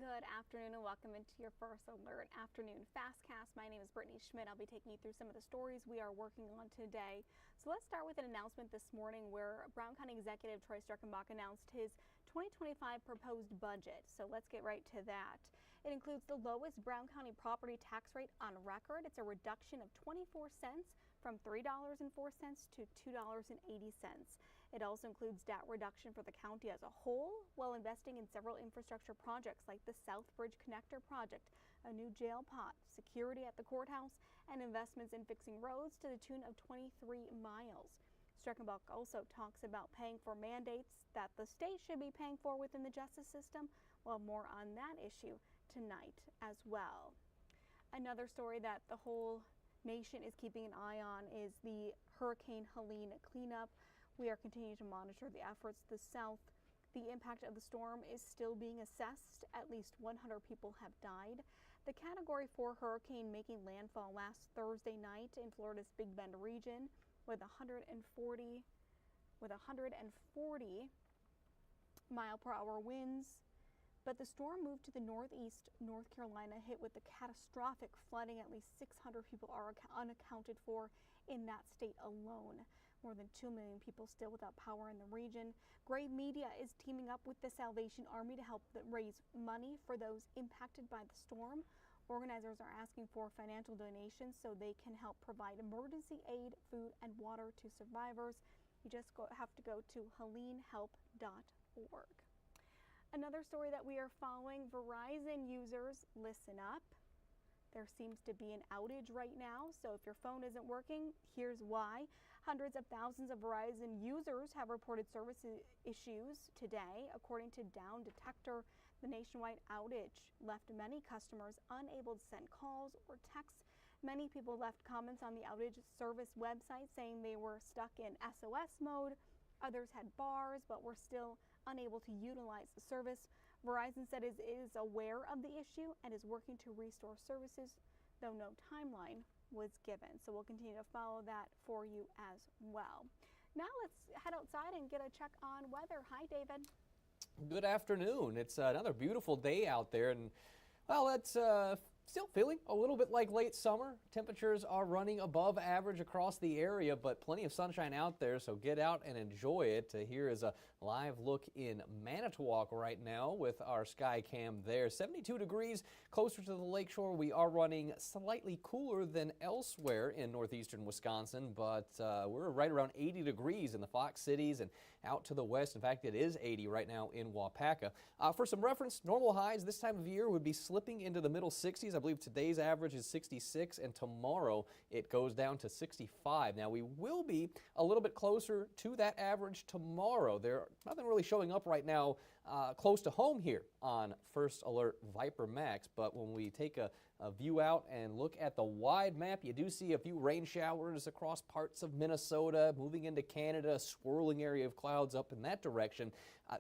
Good afternoon and welcome into your first alert afternoon fastcast. My name is Brittany Schmidt. I'll be taking you through some of the stories we are working on today. So let's start with an announcement this morning where Brown County Executive Troy Streckenbach announced his 2025 proposed budget. So let's get right to that. It includes the lowest Brown County property tax rate on record. It's a reduction of 24 cents from $3.04 to $2.80. It also includes debt reduction for the county as a whole while investing in several infrastructure projects like the South Bridge Connector project, a new jail pod, security at the courthouse, and investments in fixing roads to the tune of 23 miles. Streckenbach also talks about paying for mandates that the state should be paying for within the justice system. We'll have more on that issue tonight as well. Another story that the whole nation is keeping an eye on is the Hurricane Helene cleanup. We are continuing to monitor the efforts to the south. The impact of the storm is still being assessed. At least 100 people have died. The Category 4 hurricane making landfall last Thursday night in Florida's Big Bend region with 140 mile-per-hour winds. But the storm moved to the northeast North Carolina, hit with the catastrophic flooding. At least 600 people are unaccounted for in that state alone. More than 2 million people still without power in the region. Gray Media is teaming up with the Salvation Army to help raise money for those impacted by the storm. Organizers are asking for financial donations so they can help provide emergency aid, food, and water to survivors. You just have to go to helenehelp.org. Another story that we are following, Verizon users, listen up. There seems to be an outage right now, so if your phone isn't working, here's why. Hundreds of thousands of Verizon users have reported service issues today. According to Down Detector, the nationwide outage left many customers unable to send calls or texts. Many people left comments on the outage service website saying they were stuck in SOS mode. Others had bars but were still unable to utilize the service. Verizon said it is aware of the issue and is working to restore services, though no timeline was given. So we'll continue to follow that for you as well. Now let's head outside and get a check on weather. Hi, David. Good afternoon. It's another beautiful day out there, and well, it's still feeling a little bit like late summer. Temperatures are running above average across the area, but plenty of sunshine out there, so get out and enjoy it. Here is a live look in Manitowoc right now with our sky cam there. 72 degrees closer to the lakeshore. We are running slightly cooler than elsewhere in northeastern Wisconsin, but we're right around 80 degrees in the Fox cities and out to the west. In fact, it is 80 right now in Wapaka. For some reference, normal highs this time of year would be slipping into the middle 60s. I believe today's average is 66, and tomorrow it goes down to 65. Now, we will be a little bit closer to that average tomorrow. There's nothing really showing up right now close to home here on First Alert Viper Max, but when we take a view out and look at the wide map, you do see a few rain showers across parts of Minnesota, moving into Canada, a swirling area of clouds up in that direction.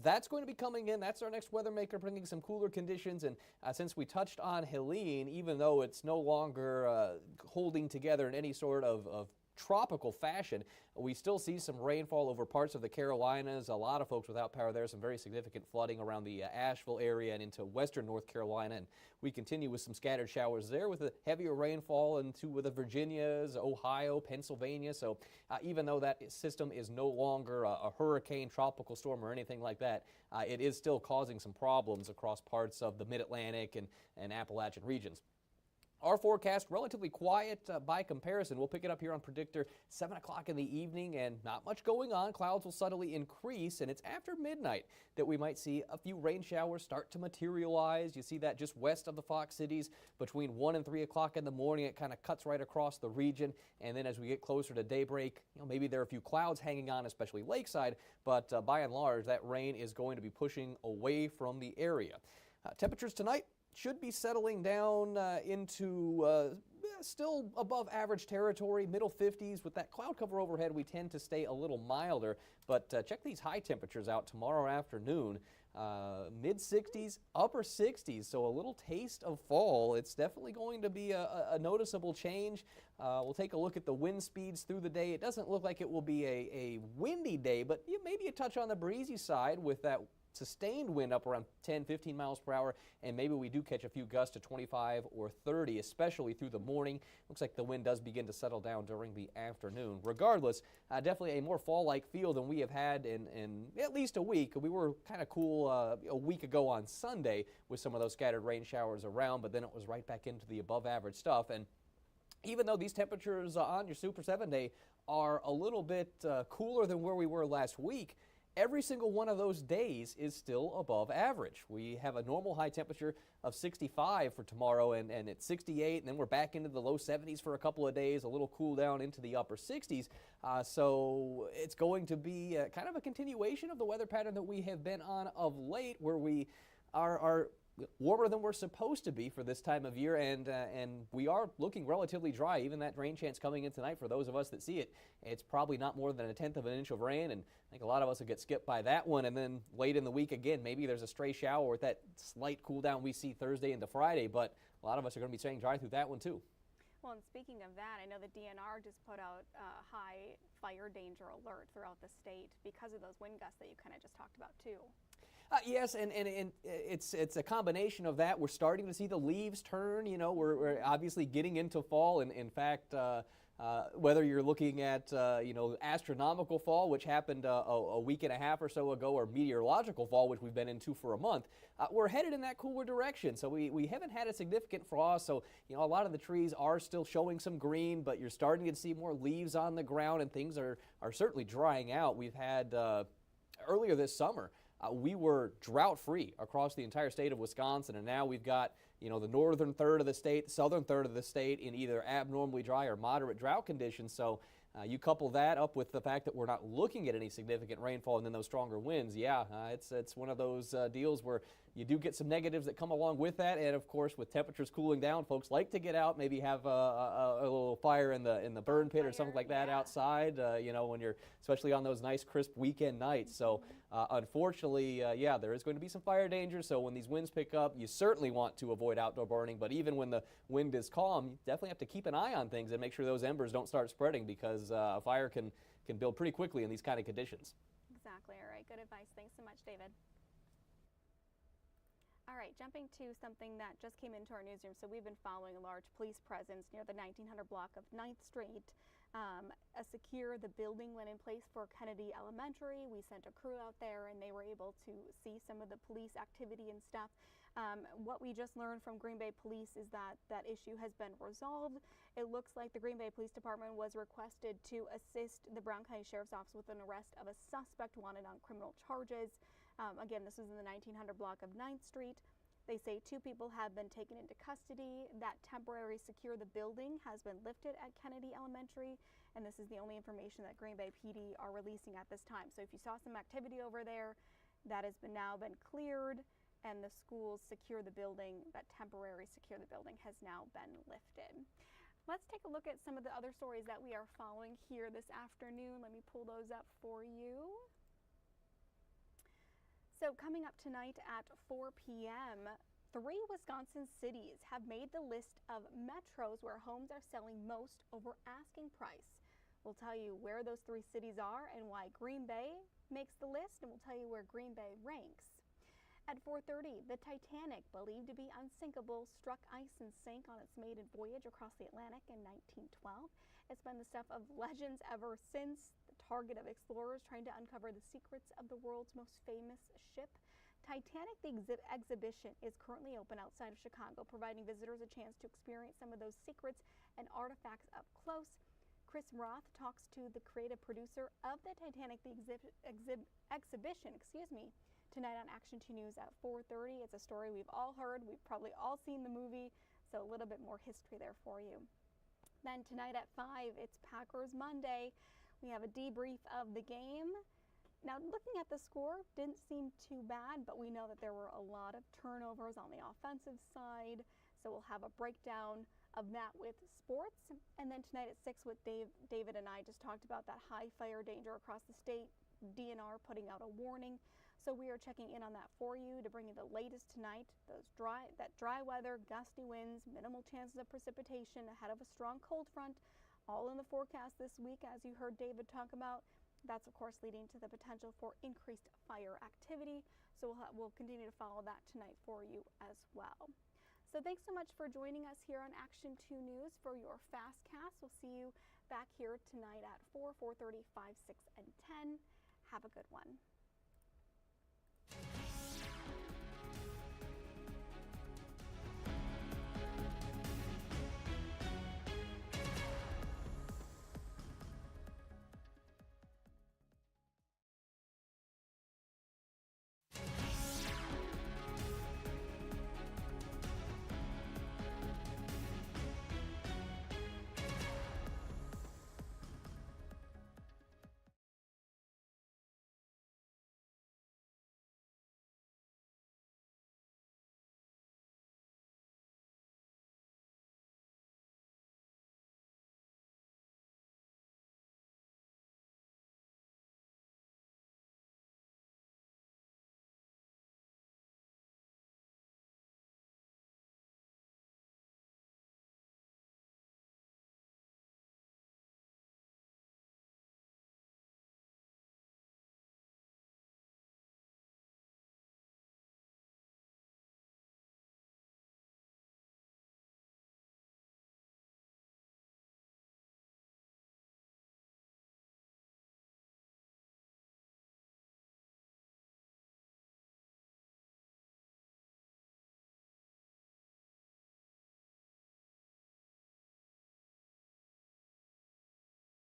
That's going to be coming in. That's our next weather maker, bringing some cooler conditions. And since we touched on Helene, even though it's no longer holding together in any sort of tropical fashion, we still see some rainfall over parts of the Carolinas. A lot of folks without power there. Some very significant flooding around the Asheville area and into western North Carolina. And we continue with some scattered showers there with a heavier rainfall into the Virginias, Ohio, Pennsylvania. So even though that system is no longer a hurricane, tropical storm, or anything like that, it is still causing some problems across parts of the Mid-Atlantic and Appalachian regions. Our forecast, relatively quiet by comparison. We'll pick it up here on Predictor 7 o'clock in the evening, and not much going on. Clouds will subtly increase, and it's after midnight that we might see a few rain showers start to materialize. You see that just west of the Fox cities between 1 and 3 o'clock in the morning. It kind of cuts right across the region, and then as we get closer to daybreak, maybe there are a few clouds hanging on, especially lakeside, but by and large, that rain is going to be pushing away from the area. Temperatures tonight should be settling down into still above average territory, middle 50s. With that cloud cover overhead, we tend to stay a little milder. But check these high temperatures out tomorrow afternoon. Mid 60s, upper 60s, so a little taste of fall. It's definitely going to be a noticeable change. We'll take a look at the wind speeds through the day. It doesn't look like it will be a windy day, but maybe a touch on the breezy side with that sustained wind up around 10, 15 miles per hour, and maybe we do catch a few gusts to 25 or 30, especially through the morning. Looks like the wind does begin to settle down during the afternoon. Regardless, definitely a more fall-like feel than we have had in at least a week. We were kind of cool a week ago on Sunday with some of those scattered rain showers around, but then it was right back into the above-average stuff. And even though these temperatures on your Super 7 day are a little bit cooler than where we were last week, every single one of those days is still above average. We have a normal high temperature of 65 for tomorrow, and it's 68, and then we're back into the low 70s for a couple of days, a little cool down into the upper 60s. So it's going to be kind of a continuation of the weather pattern that we have been on of late, where we are warmer than we're supposed to be for this time of year, and we are looking relatively dry. Even that rain chance coming in tonight, for those of us that see it, it's probably not more than 1/10 of an inch of rain, and I think a lot of us will get skipped by that one. And then late in the week again, maybe there's a stray shower with that slight cool down we see Thursday into Friday, but a lot of us are going to be staying dry through that one too. Well, and speaking of that, I know the DNR just put out a high fire danger alert throughout the state because of those wind gusts that you kind of just talked about too. Yes, and it's a combination of that. We're starting to see the leaves turn. You know, we're obviously getting into fall, and in fact, whether you're looking at astronomical fall, which happened a week and a half or so ago, or meteorological fall, which we've been into for a month, we're headed in that cooler direction. So we haven't had a significant frost. So a lot of the trees are still showing some green, but you're starting to see more leaves on the ground, and things are certainly drying out. We've had earlier this summer, we were drought-free across the entire state of Wisconsin, and now we've got the northern third of the state, the southern third of the state in either abnormally dry or moderate drought conditions. So you couple that up with the fact that we're not looking at any significant rainfall and then those stronger winds. It's one of those deals where you do get some negatives that come along with that, and of course with temperatures cooling down, folks like to get out, maybe have a little fire in the burn pit or something like that outside. When you're especially on those nice crisp weekend nights. So unfortunately, there is going to be some fire danger. So when these winds pick up, you certainly want to avoid outdoor burning. But even when the wind is calm, you definitely have to keep an eye on things and make sure those embers don't start spreading, because a fire can build pretty quickly in these kind of conditions. Exactly. All right. Good advice. Thanks so much, David. All right, jumping to something that just came into our newsroom. So we've been following a large police presence near the 1900 block of 9th Street. A secure the building went in place for Kennedy Elementary. We sent a crew out there, and they were able to see some of the police activity and stuff. What we just learned from Green Bay Police is that that issue has been resolved. It looks like the Green Bay Police Department was requested to assist the Brown County Sheriff's Office with an arrest of a suspect wanted on criminal charges. Again, this was in the 1900 block of 9th Street. They say 2 people have been taken into custody. That temporary secure the building has been lifted at Kennedy Elementary, and this is the only information that Green Bay PD are releasing at this time. So if you saw some activity over there, that has now been cleared, and the school's secure the building, that temporary secure the building, has now been lifted. Let's take a look at some of the other stories that we are following here this afternoon. Let me pull those up for you. So coming up tonight at 4 p.m., 3 Wisconsin cities have made the list of metros where homes are selling most over asking price. We'll tell you where those 3 cities are and why Green Bay makes the list, and we'll tell you where Green Bay ranks. At 4:30, the Titanic, believed to be unsinkable, struck ice and sank on its maiden voyage across the Atlantic in 1912. It's been the stuff of legends ever since, the target of explorers trying to uncover the secrets of the world's most famous ship. Titanic, the exhibition, is currently open outside of Chicago, providing visitors a chance to experience some of those secrets and artifacts up close. Chris Roth talks to the creative producer of the Titanic, the exhibition, tonight on Action 2 News at 4:30. It's a story we've all heard. We've probably all seen the movie, so a little bit more history there for you. Then tonight at 5, it's Packers Monday. We have a debrief of the game. Now, looking at the score, didn't seem too bad, but we know that there were a lot of turnovers on the offensive side, so we'll have a breakdown of that with sports. And then tonight at 6, what David and I just talked about, that high fire danger across the state, DNR putting out a warning. So we are checking in on that for you to bring you the latest tonight. That dry weather, gusty winds, minimal chances of precipitation ahead of a strong cold front, all in the forecast this week, as you heard David talk about. That's, of course, leading to the potential for increased fire activity. So we'll continue to follow that tonight for you as well. So thanks so much for joining us here on Action 2 News for your Fastcast. We'll see you back here tonight at 4, 4:30, 5, 6, and 10. Have a good one.